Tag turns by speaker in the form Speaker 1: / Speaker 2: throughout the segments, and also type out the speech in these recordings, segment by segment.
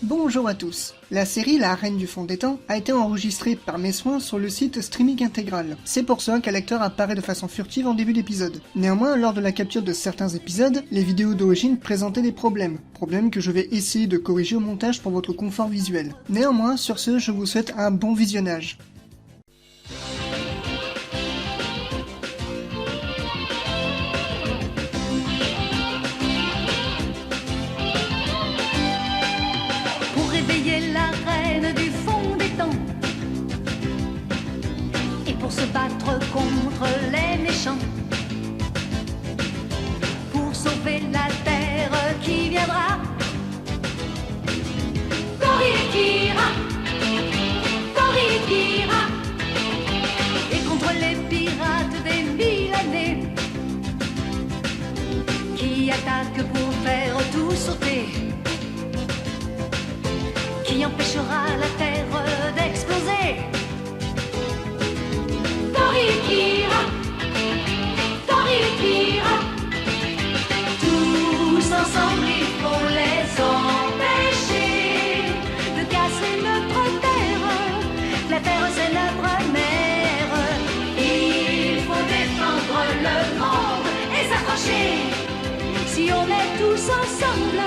Speaker 1: Bonjour à tous. La série La Reine du Fond des Temps a été enregistrée par mes soins sur le site Streaming Intégral. C'est pour ça qu'un lecteur apparaît de façon furtive en début d'épisode. Néanmoins, lors de la capture de certains épisodes, les vidéos d'origine présentaient des problèmes que je vais essayer de corriger au montage pour votre confort visuel. Néanmoins, sur ce, je vous souhaite un bon visionnage.
Speaker 2: Se battre contre les méchants, pour sauver la terre qui viendra. Corinthians, et contre les pirates des 1000 années qui attaquent pour faire tout sauter, qui empêchera la terre d'exploser. Tous ensemble il faut les empêcher de casser notre terre. La terre c'est notre mère. Il faut défendre le monde et s'accrocher. Si on est tous ensemble,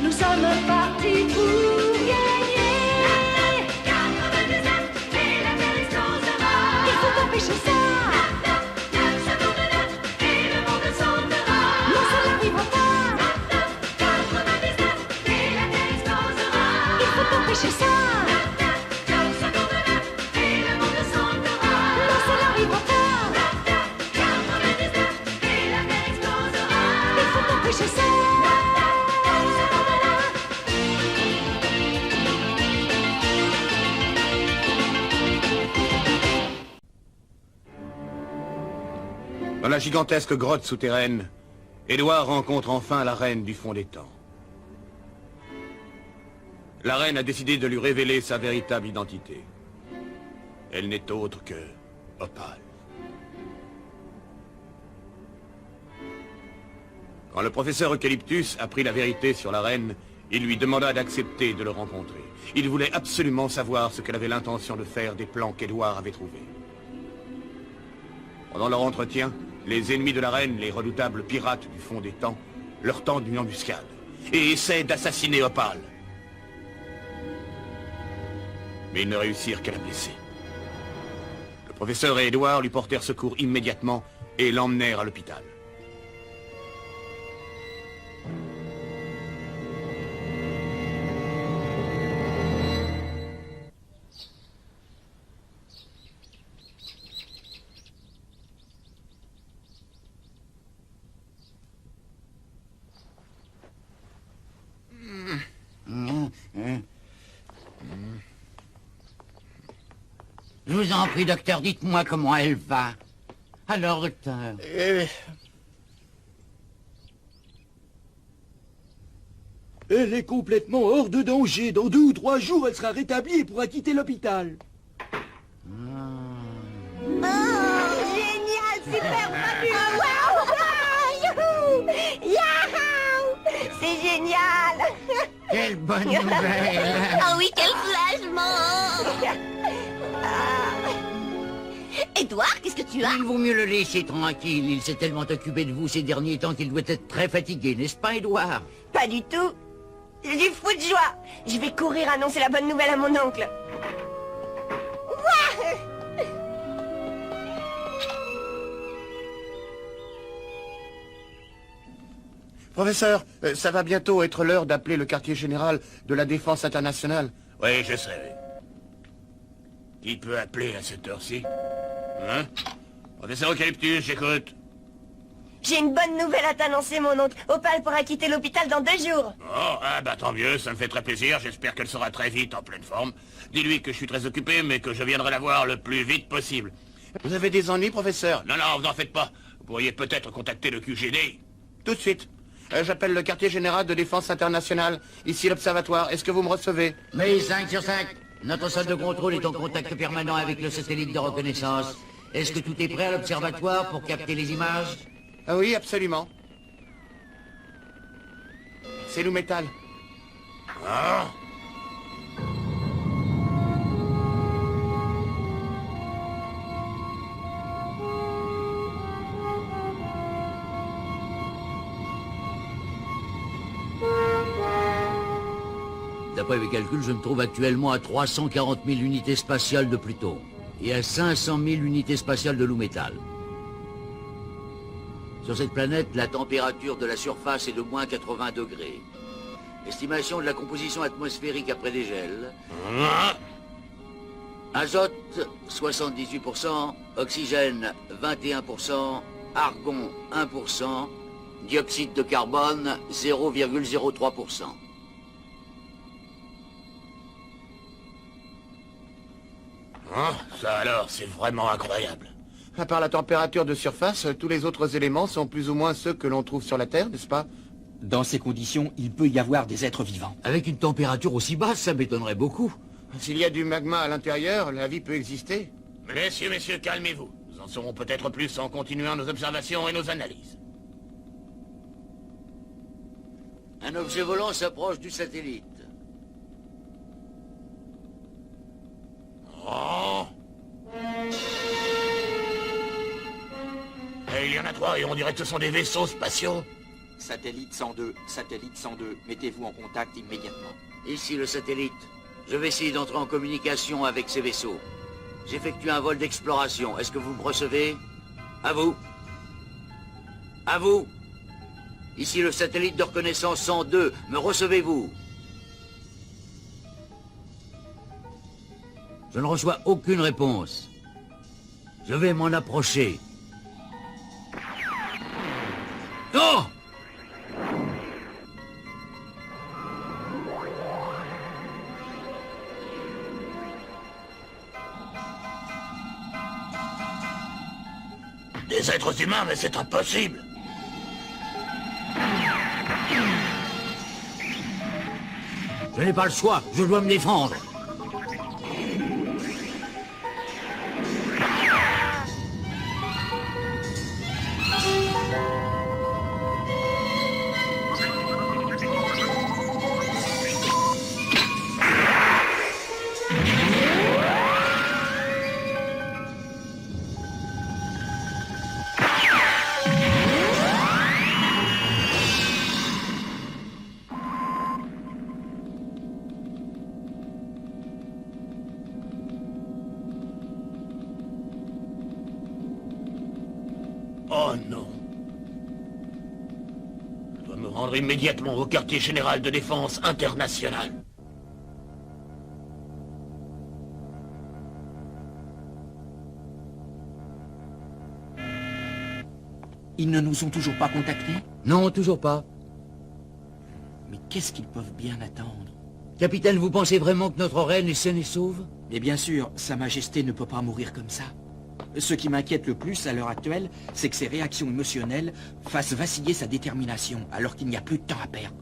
Speaker 2: nous sommes partis pour gagner. Et la terre explosera. Il faut empêcher ça. C'est ça. Et le monde s'endora. Non, ça n'arrivera pas. 99 et la terre explosera. Il faut empêcher ça.
Speaker 3: Dans la gigantesque grotte souterraine, Édouard rencontre enfin la reine du fond des temps. La reine a décidé de lui révéler sa véritable identité. Elle n'est autre que Opale. Quand le professeur Eucalyptus apprit la vérité sur la reine, il lui demanda d'accepter de le rencontrer. Il voulait absolument savoir ce qu'elle avait l'intention de faire des plans qu'Édouard avait trouvés. Pendant leur entretien, les ennemis de la reine, les redoutables pirates du fond des temps, leur tendent une embuscade et essaient d'assassiner Opale. Mais ils ne réussirent qu'à la blesser. Le professeur et Édouard lui portèrent secours immédiatement et l'emmenèrent à l'hôpital.
Speaker 4: Je vous en prie, docteur, dites-moi comment elle va. Alors, docteur...
Speaker 5: Elle est complètement hors de danger. Dans 2 ou 3 jours, elle sera rétablie et pourra quitter l'hôpital.
Speaker 6: Oh, génial, super fabuleux. Waouh, youhou, yahoo, c'est génial.
Speaker 4: Quelle bonne nouvelle.
Speaker 6: Ah oui, quel soulagement. Édouard, qu'est-ce que tu as?
Speaker 4: Il vaut mieux le laisser tranquille. Il s'est tellement occupé de vous ces derniers temps qu'il doit être très fatigué, n'est-ce pas, Édouard?
Speaker 6: Pas du tout. Je suis fou de joie. Je vais courir annoncer la bonne nouvelle à mon oncle. Ouah!
Speaker 3: Professeur, ça va bientôt être l'heure d'appeler le quartier général de la Défense internationale. Oui, je sais. Qui peut appeler à cette heure-ci? Hein? Professeur Eucalyptus, j'écoute.
Speaker 6: J'ai une bonne nouvelle à t'annoncer, mon oncle. Opale pourra quitter l'hôpital dans 2 jours.
Speaker 3: Oh, ah bah tant mieux, ça me fait très plaisir. J'espère qu'elle sera très vite en pleine forme. Dis-lui que je suis très occupé, mais que je viendrai la voir le plus vite possible. Vous avez des ennuis, professeur? Non, non, vous n'en faites pas. Vous pourriez peut-être contacter le QGD. Tout de suite. J'appelle le quartier général de défense internationale. Ici l'observatoire. Est-ce que vous me recevez?
Speaker 4: Mais 5 sur 5. Notre salle de contrôle est en contact permanent avec le satellite de reconnaissance. Est-ce que tout est prêt à l'observatoire pour capter les images?
Speaker 3: Ah oui, absolument. C'est Loup Métal. Ah.
Speaker 4: D'après mes calculs, je me trouve actuellement à 340 000 unités spatiales de Pluton et à 500 000 unités spatiales de Loumétal. Sur cette planète, la température de la surface est de moins 80 degrés. Estimation de la composition atmosphérique après dégel. Azote, 78%, oxygène, 21%, argon, 1%, dioxyde de carbone, 0,03%.
Speaker 3: Ah, ça alors, c'est vraiment incroyable. À part la température de surface, tous les autres éléments sont plus ou moins ceux que l'on trouve sur la Terre, n'est-ce pas?
Speaker 7: Dans ces conditions, il peut y avoir des êtres vivants.
Speaker 4: Avec une température aussi basse, ça m'étonnerait beaucoup.
Speaker 3: S'il y a du magma à l'intérieur, la vie peut exister. Messieurs, calmez-vous. Nous en saurons peut-être plus en continuant nos observations et nos analyses.
Speaker 4: Un objet volant s'approche du satellite.
Speaker 3: Oh! Et il y en a 3 et on dirait que ce sont des vaisseaux spatiaux.
Speaker 8: Satellite 102, mettez-vous en contact immédiatement.
Speaker 4: Ici le satellite. Je vais essayer d'entrer en communication avec ces vaisseaux. J'effectue un vol d'exploration. Est-ce que vous me recevez? À vous. À vous. Ici le satellite de reconnaissance 102. Me recevez-vous? Je ne reçois aucune réponse. Je vais m'en approcher. Oh!
Speaker 3: Des êtres humains, mais c'est impossible.
Speaker 4: Je n'ai pas le choix. Je dois me défendre.
Speaker 3: Oh non. Je dois me rendre immédiatement au quartier général de défense international.
Speaker 7: Ils ne nous ont toujours pas contactés?
Speaker 4: Non, toujours pas.
Speaker 7: Mais qu'est-ce qu'ils peuvent bien attendre?
Speaker 4: Capitaine, vous pensez vraiment que notre reine est saine et sauve?
Speaker 7: Et bien sûr, Sa Majesté ne peut pas mourir comme ça. Ce qui m'inquiète le plus à l'heure actuelle, c'est que ses réactions émotionnelles fassent vaciller sa détermination, alors qu'il n'y a plus de temps à perdre.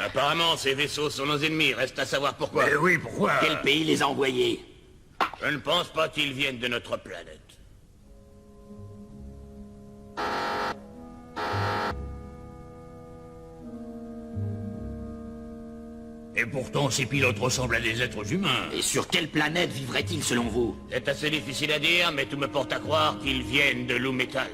Speaker 3: Apparemment, ces vaisseaux sont nos ennemis. Reste à savoir pourquoi.
Speaker 4: Mais oui, pourquoi?
Speaker 8: Quel pays les a envoyés?
Speaker 3: Je ne pense pas qu'ils viennent de notre planète.
Speaker 4: Et pourtant, ces pilotes ressemblent à des êtres humains.
Speaker 8: Et sur quelle planète vivraient-ils selon vous?
Speaker 3: C'est assez difficile à dire, mais tout me porte à croire qu'ils viennent de Loumétal.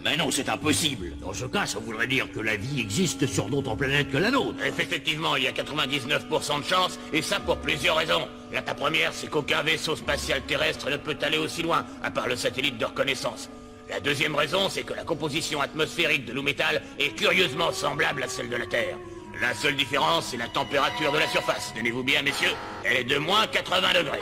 Speaker 8: Mais non, c'est impossible.
Speaker 4: Dans ce cas, ça voudrait dire que la vie existe sur d'autres planètes que la nôtre.
Speaker 3: Effectivement, il y a 99% de chance, et ça pour plusieurs raisons. La première, c'est qu'aucun vaisseau spatial terrestre ne peut aller aussi loin, à part le satellite de reconnaissance. La deuxième raison, c'est que la composition atmosphérique de Loumétal est curieusement semblable à celle de la Terre. La seule différence, c'est la température de la surface. Tenez-vous bien, messieurs, elle est de moins 80 degrés.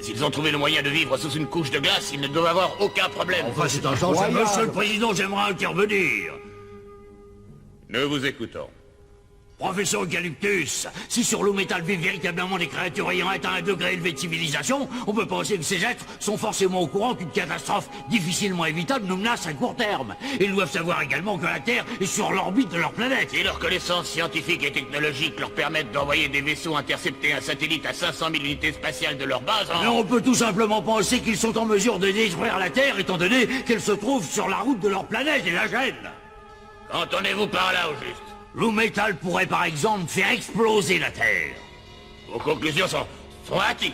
Speaker 3: S'ils ont trouvé le moyen de vivre sous une couche de glace, ils ne doivent avoir aucun problème.
Speaker 4: Enfin, c'est un chance. Monsieur le Président, j'aimerais intervenir.
Speaker 3: Nous vous écoutons.
Speaker 8: Professeur Eucalyptus, si sur Loumétal vivent véritablement des créatures ayant atteint un degré élevé de civilisation, on peut penser que ces êtres sont forcément au courant qu'une catastrophe difficilement évitable nous menace à court terme. Ils doivent savoir également que la Terre est sur l'orbite de leur planète.
Speaker 3: Si leurs connaissances scientifiques et technologiques leur permettent d'envoyer des vaisseaux intercepter un satellite à 500 000 unités spatiales de leur base,
Speaker 8: Mais on peut tout simplement penser qu'ils sont en mesure de détruire la Terre étant donné qu'elle se trouve sur la route de leur planète et la gêne.
Speaker 3: Qu'entendez-vous par là, au juste?
Speaker 8: Loumétal pourrait par exemple faire exploser la Terre.
Speaker 3: Vos conclusions sont hâtives.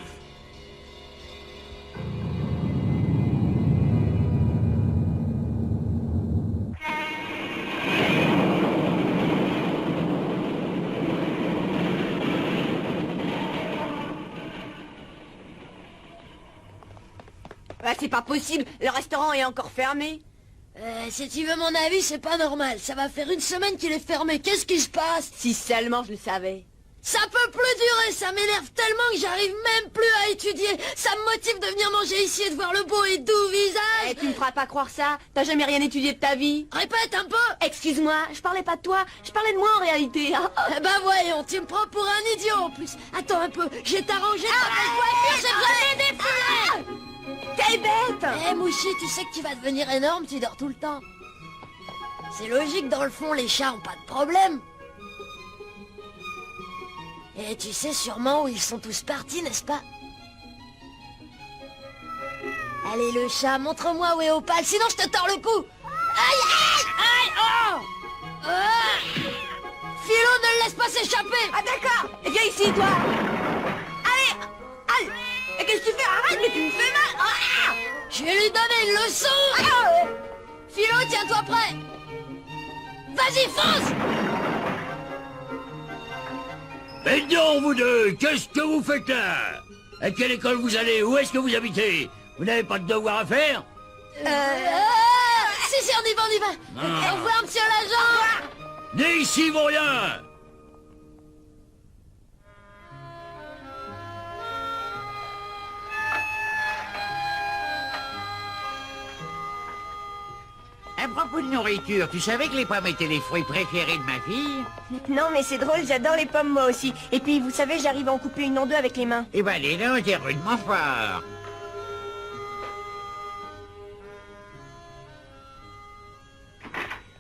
Speaker 6: Bah, c'est pas possible, le restaurant est encore fermé.
Speaker 9: Si tu veux mon avis, c'est pas normal. Ça va faire une semaine qu'il est fermé. Qu'est-ce qui se passe?
Speaker 6: Si seulement je le savais.
Speaker 9: Ça peut plus durer, ça m'énerve tellement que j'arrive même plus à étudier. Ça me motive de venir manger ici et de voir le beau et doux visage.
Speaker 6: Eh, tu me feras pas croire ça. T'as jamais rien étudié de ta vie.
Speaker 9: Répète un peu.
Speaker 6: Excuse-moi, je parlais pas de toi, je parlais de moi en réalité.
Speaker 9: Eh ben voyons, tu me prends pour un idiot en plus. Attends un peu, j'ai t'arrangé ta voiture, j'ai besoin des filets.
Speaker 6: T'es bête.
Speaker 9: Eh Mouchi, tu sais que tu vas devenir énorme, tu dors tout le temps. C'est logique, dans le fond, les chats ont pas de problème. Et tu sais sûrement où ils sont tous partis, n'est-ce pas? Allez le chat, montre-moi où est Opal, sinon je te tords le cou. Aïe, aïe, aïe, oh ah. Philo, ne le laisse pas s'échapper.
Speaker 6: Ah d'accord, viens ici toi. Allez, allez. Et qu'est-ce que tu fais? Arrête, mais tu me fais mal. Ah.
Speaker 9: Je vais lui donner une leçon.
Speaker 6: Ah.
Speaker 9: Philo, tiens-toi prêt. Vas-y, fonce.
Speaker 8: Et donc, vous deux, qu'est-ce que vous faites là? À quelle école vous allez? Où est-ce que vous habitez? Vous n'avez pas de devoir à faire?
Speaker 9: Si, on y va, on y va. Au revoir, monsieur l'agent.
Speaker 8: Ni ici, vous rien.
Speaker 10: À propos de nourriture, tu savais que les pommes étaient les fruits préférés de ma fille?
Speaker 6: Non mais c'est drôle, j'adore les pommes moi aussi. Et puis vous savez, j'arrive à en couper une en deux avec les mains.
Speaker 10: Eh ben, les là, t'es rudement fort.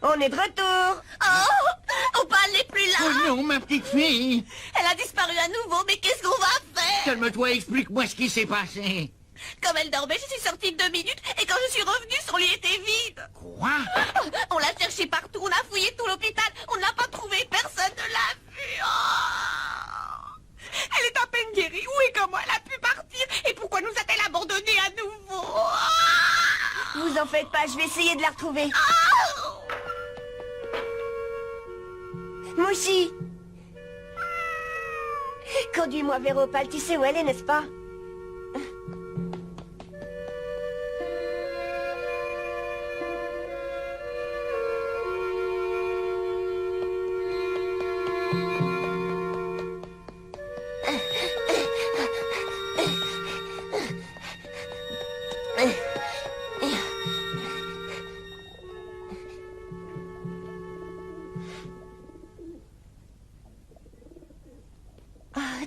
Speaker 6: On est de retour. Oh, Opal n'est plus là.
Speaker 10: Oh non, ma petite fille.
Speaker 6: Elle a disparu à nouveau, mais qu'est-ce qu'on va faire?
Speaker 10: Calme-toi, explique-moi ce qui s'est passé.
Speaker 6: Comme elle dormait, je suis sortie 2 minutes et quand je suis revenue, son lit était vide.
Speaker 10: Quoi?
Speaker 6: On l'a cherché partout, on a fouillé tout l'hôpital, on n'a pas trouvé, personne ne l'a vue. Elle est à peine guérie, où et comment elle a pu partir? Et pourquoi nous a-t-elle abandonnés à nouveau? Vous en faites pas, je vais essayer de la retrouver. Mouchi, conduis-moi vers Opal, tu sais où elle est, n'est-ce pas?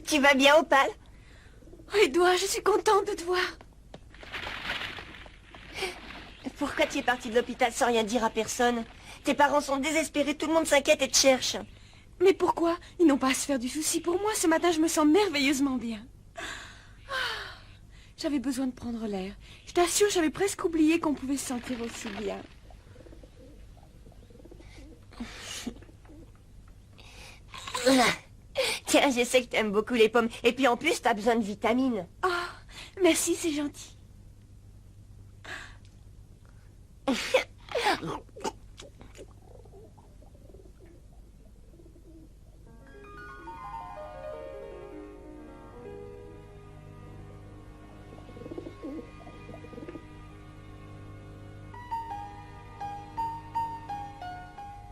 Speaker 6: Tu vas bien, Opal?
Speaker 11: Oh, Edouard, je suis contente de te voir.
Speaker 6: Pourquoi tu es partie de l'hôpital sans rien dire à personne? Tes parents sont désespérés, tout le monde s'inquiète et te cherche.
Speaker 11: Mais pourquoi? Ils n'ont pas à se faire du souci pour moi. Ce matin, je me sens merveilleusement bien. J'avais besoin de prendre l'air. Je t'assure, j'avais presque oublié qu'on pouvait se sentir aussi bien.
Speaker 6: Tiens, je sais que t'aimes beaucoup les pommes. Et puis en plus, t'as besoin de vitamines.
Speaker 11: Oh, merci, c'est gentil.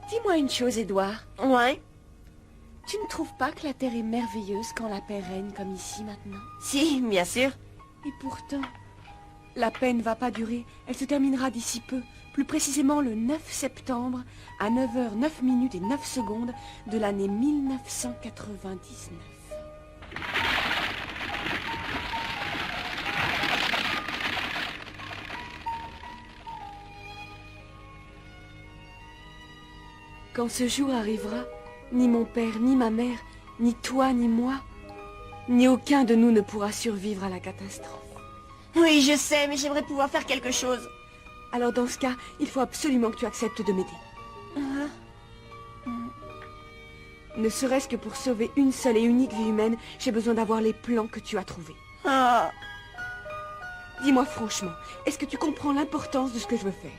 Speaker 11: Dis-moi une chose, Edouard.
Speaker 6: Ouais?
Speaker 11: Tu ne trouves pas que la Terre est merveilleuse quand la paix règne comme ici maintenant?
Speaker 6: Si, bien sûr.
Speaker 11: Et pourtant, la paix ne va pas durer. Elle se terminera d'ici peu. plus précisément le 9 septembre à 9h09 et 9 secondes de l'année 1999. Quand ce jour arrivera, ni mon père, ni ma mère, ni toi, ni moi, ni aucun de nous ne pourra survivre à la catastrophe.
Speaker 6: Oui, je sais, mais j'aimerais pouvoir faire quelque chose.
Speaker 11: Alors dans ce cas, il faut absolument que tu acceptes de m'aider. Ne serait-ce que pour sauver une seule et unique vie humaine, j'ai besoin d'avoir les plans que tu as trouvés.
Speaker 6: Ah.
Speaker 11: Dis-moi franchement, est-ce que tu comprends l'importance de ce que je veux faire?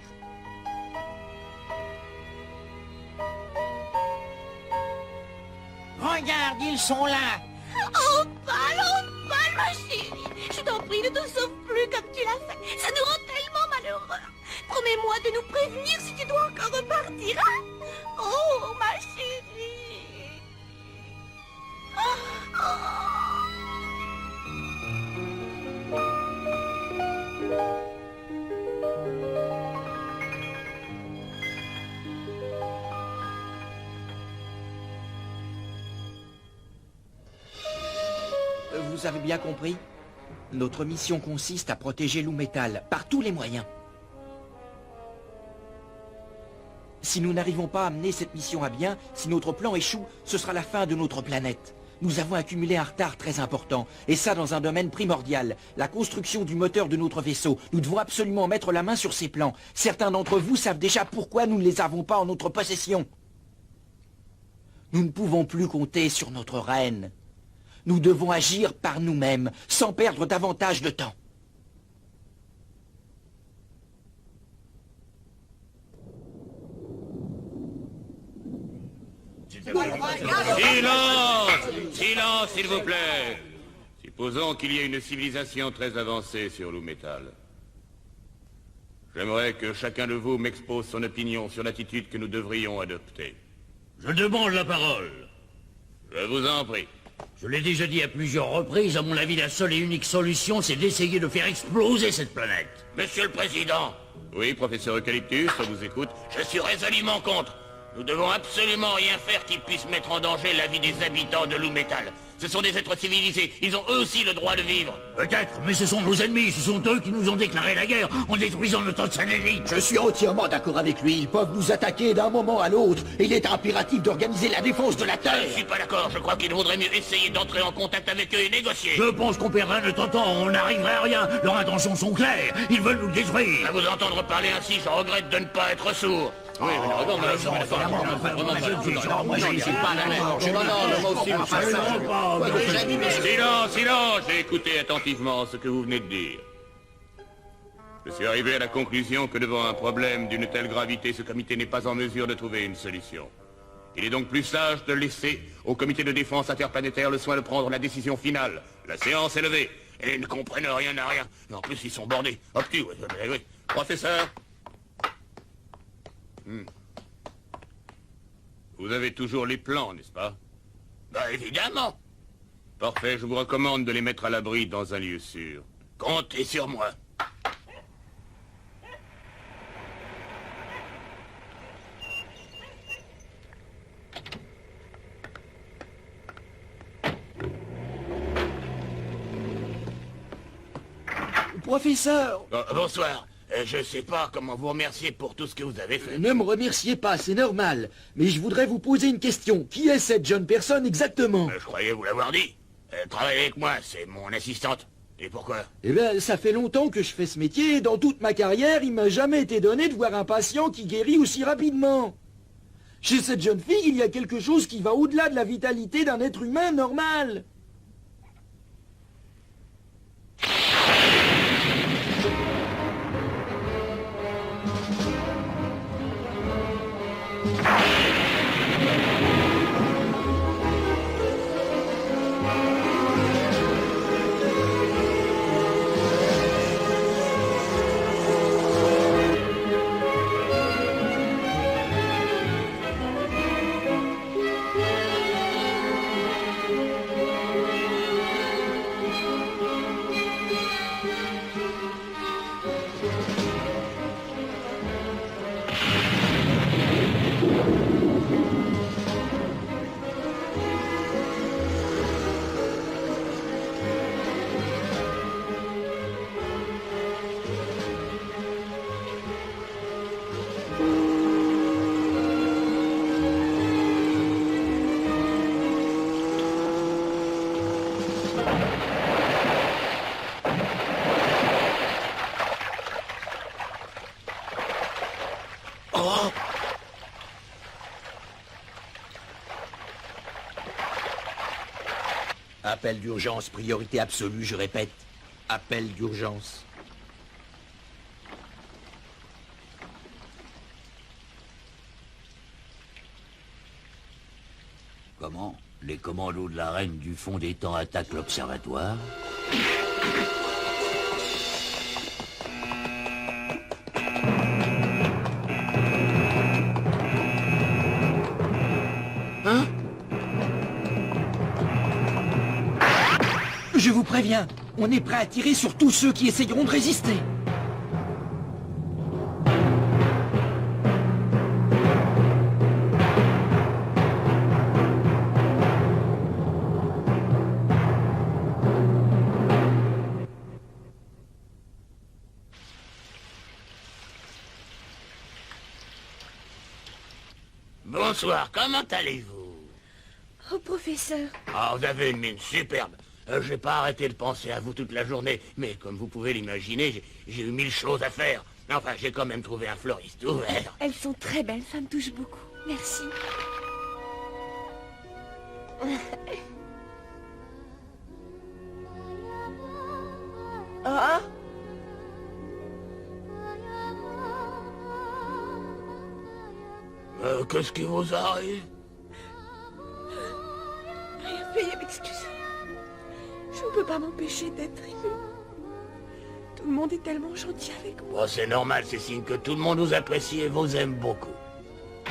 Speaker 10: Regarde, ils sont là.
Speaker 6: Oh, Opal, ma chérie. Je t'en prie, ne te sauve plus comme tu l'as fait. Ça nous rend tellement malheureux. Promets-moi de nous prévenir si tu dois encore repartir, hein? Oh, ma chérie.
Speaker 7: Vous avez bien compris? Notre mission consiste à protéger Lou-Métal par tous les moyens. Si nous n'arrivons pas à mener cette mission à bien, si notre plan échoue, ce sera la fin de notre planète. Nous avons accumulé un retard très important, et ça dans un domaine primordial, la construction du moteur de notre vaisseau. Nous devons absolument mettre la main sur ces plans. Certains d'entre vous savent déjà pourquoi nous ne les avons pas en notre possession. Nous ne pouvons plus compter sur notre reine. Nous devons agir par nous-mêmes, sans perdre davantage de temps.
Speaker 3: Silence! Silence, s'il vous plaît! Supposons qu'il y ait une civilisation très avancée sur Lou-Métal. J'aimerais que chacun de vous m'expose son opinion sur l'attitude que nous devrions adopter.
Speaker 8: Je demande la parole.
Speaker 3: Je vous en prie.
Speaker 8: Je l'ai déjà dit à plusieurs reprises, à mon avis, la seule et unique solution, c'est d'essayer de faire exploser cette planète.
Speaker 3: Monsieur le Président! Oui, professeur Eucalyptus, on vous écoute. Je suis résolument contre. Nous devons absolument rien faire qui puisse mettre en danger la vie des habitants de Lou-Métal. Ce sont des êtres civilisés, ils ont eux aussi le droit de vivre.
Speaker 8: Peut-être, mais ce sont nos ennemis, ce sont eux qui nous ont déclaré la guerre en détruisant notre satellite.
Speaker 5: Je suis entièrement d'accord avec lui. Ils peuvent nous attaquer d'un moment à l'autre. Et il est impératif d'organiser la défense de la Terre.
Speaker 3: Je suis pas d'accord, je crois qu'il vaudrait mieux essayer d'entrer en contact avec eux et négocier.
Speaker 8: Je pense qu'on perdrait notre temps, on n'arriverait à rien. Leurs intentions sont claires, ils veulent nous détruire.
Speaker 3: À vous entendre parler ainsi, je regrette de ne pas être sourd. Oui, mais regarde, silence, silence, et écoutez attentivement ce que vous venez de dire. Je suis arrivé à la conclusion que devant un problème d'une telle gravité, ce comité n'est pas en mesure de trouver une solution. Il est donc plus sage de laisser au comité de défense interplanétaire le soin de prendre la décision finale. La séance est levée. Et ils ne comprennent rien à rien. Mais en plus, ils sont bordés. Obtus, oui. Professeur. Vous avez toujours les plans, n'est-ce pas? Bah, évidemment. Parfait, je vous recommande de les mettre à l'abri dans un lieu sûr. Comptez sur moi.
Speaker 5: Professeur!
Speaker 3: Bonsoir. Je sais pas comment vous remercier pour tout ce que vous avez fait.
Speaker 5: Ne me remerciez pas, c'est normal. Mais je voudrais vous poser une question. Qui est cette jeune personne exactement?
Speaker 3: Je croyais vous l'avoir dit. Travaille avec moi, c'est mon assistante. Et pourquoi?
Speaker 5: Eh bien, ça fait longtemps que je fais ce métier et dans toute ma carrière, il m'a jamais été donné de voir un patient qui guérit aussi rapidement. Chez cette jeune fille, il y a quelque chose qui va au-delà de la vitalité d'un être humain normal.
Speaker 3: Oh!
Speaker 7: Appel d'urgence, priorité absolue, je répète. Appel d'urgence.
Speaker 8: Comment? Les commandos de la Reine du Fond des Temps attaquent l'observatoire?
Speaker 7: Hein? Je vous préviens, on est prêt à tirer sur tous ceux qui essayeront de résister.
Speaker 3: Bonsoir, comment allez-vous?
Speaker 11: Oh, professeur.
Speaker 3: Ah, vous avez une mine superbe. J'ai pas arrêté de penser à vous toute la journée, mais comme vous pouvez l'imaginer, j'ai eu 1000 choses à faire. Enfin, j'ai quand même trouvé un fleuriste ouvert.
Speaker 11: Elles sont très belles, ça me touche beaucoup. Merci. Ah!
Speaker 3: Qu'est-ce qui vous arrive?
Speaker 11: Rien, veuillez m'excuser. Je ne peux pas m'empêcher d'être ému. Tout le monde est tellement gentil avec moi.
Speaker 3: Oh, c'est normal, c'est signe que tout le monde vous apprécie et vous aime beaucoup.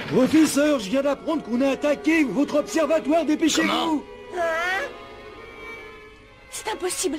Speaker 5: Professeur, je viens d'apprendre qu'on a attaqué votre observatoire, dépêchez-vous!
Speaker 3: Comment?
Speaker 11: C'est impossible.